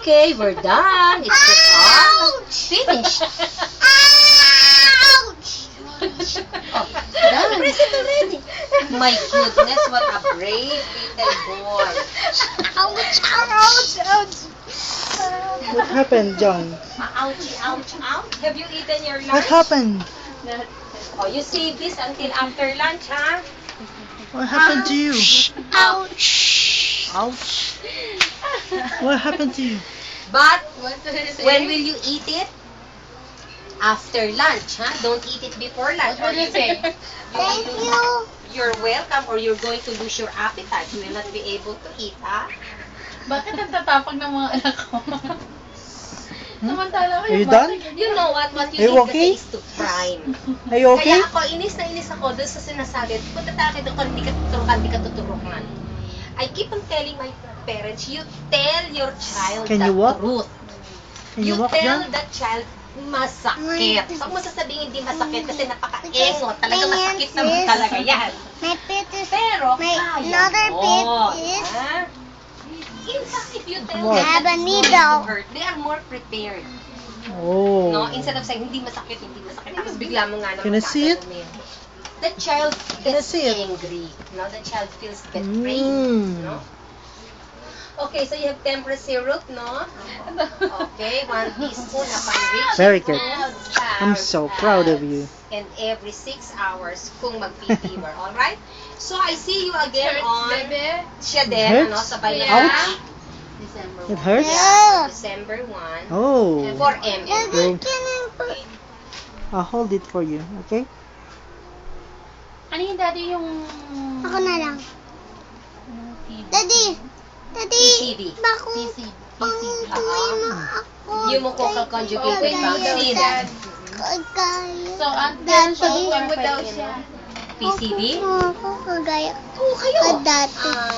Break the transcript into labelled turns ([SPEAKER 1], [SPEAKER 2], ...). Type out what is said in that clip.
[SPEAKER 1] Okay, we're done. It's just finished. Oh, done. Press it already. My goodness, what a brave little boy.
[SPEAKER 2] What happened, John?
[SPEAKER 1] Ouch, ouch, ouch. Have you eaten your lunch?
[SPEAKER 2] What happened?
[SPEAKER 1] Oh, you save this until after lunch, huh?
[SPEAKER 2] What happened to you?
[SPEAKER 1] Ouch.
[SPEAKER 2] Ouch. What happened to you?
[SPEAKER 1] But, when will you eat it? After lunch, huh? Don't eat it before lunch.
[SPEAKER 3] What will you say?
[SPEAKER 4] Thank you.
[SPEAKER 1] You're welcome or you're going to lose your appetite. You will not be able to eat, huh?
[SPEAKER 3] Bakit ang tatapag ng mga anak ko? Samantala ko
[SPEAKER 2] Are you
[SPEAKER 3] yung
[SPEAKER 2] done?
[SPEAKER 1] You know what
[SPEAKER 2] Are
[SPEAKER 1] you
[SPEAKER 2] you
[SPEAKER 1] need
[SPEAKER 2] okay?
[SPEAKER 1] kasi is to prime.
[SPEAKER 2] Are you okay?
[SPEAKER 1] Kaya ako, inis na inis ako doon sa sinasabi. Punta tayo doon kung hindi ka tuturukan. I keep on telling my parents, you tell your child
[SPEAKER 2] Can
[SPEAKER 1] the
[SPEAKER 2] you walk?
[SPEAKER 1] truth.
[SPEAKER 2] Can you walk,
[SPEAKER 1] tell
[SPEAKER 2] John?
[SPEAKER 1] the child masakit. Huwag mo sasabihin hindi masakit kasi napaka-engo. Talaga masakit naman talaga yan.
[SPEAKER 4] My pit is.
[SPEAKER 1] Pero,
[SPEAKER 4] My
[SPEAKER 1] kaya
[SPEAKER 4] another
[SPEAKER 1] mo.
[SPEAKER 4] pit is.
[SPEAKER 1] Ha? In fact, if you tell
[SPEAKER 2] What?
[SPEAKER 1] them
[SPEAKER 4] I have a
[SPEAKER 1] that it's going
[SPEAKER 4] needle.
[SPEAKER 1] to hurt, they are more prepared.
[SPEAKER 2] Oh.
[SPEAKER 1] No, instead of saying hindi masakit, tapos bigla mo nga naman
[SPEAKER 2] Can I see it?
[SPEAKER 1] gagawin. The child
[SPEAKER 2] Can I
[SPEAKER 1] gets
[SPEAKER 2] see it?
[SPEAKER 1] angry. No, the child feels betrayed.
[SPEAKER 2] Mm.
[SPEAKER 1] No? Okay, so you have tempura syrup, no? Okay, 1 teaspoon upon reaching
[SPEAKER 2] Very good.
[SPEAKER 1] full
[SPEAKER 2] I'm so proud of you.
[SPEAKER 1] And every 6 hours kung mag-fever, alright? So I see you again on siya
[SPEAKER 2] It
[SPEAKER 1] din,
[SPEAKER 2] hurts?
[SPEAKER 1] ano, sabay na
[SPEAKER 2] Ouch.
[SPEAKER 3] December
[SPEAKER 2] It hurts?
[SPEAKER 4] Yeah.
[SPEAKER 1] December 1
[SPEAKER 2] Oh.
[SPEAKER 1] for MM.
[SPEAKER 4] Daddy, can I put.
[SPEAKER 2] I'll hold it for you, okay?
[SPEAKER 3] Ano yung daddy yung...
[SPEAKER 4] Ako na lang. Daddy. Daddy.
[SPEAKER 1] PCV.
[SPEAKER 4] Bakong.
[SPEAKER 3] PC.
[SPEAKER 4] Pangtuloy mo ako.
[SPEAKER 1] Pneumococcal conjugate vaccine.
[SPEAKER 4] Kagaya.
[SPEAKER 3] So, until September
[SPEAKER 4] Dati.
[SPEAKER 3] daw siya.
[SPEAKER 1] PCV?
[SPEAKER 4] Ako kagaya.
[SPEAKER 1] Oo, kayo.
[SPEAKER 4] Dati.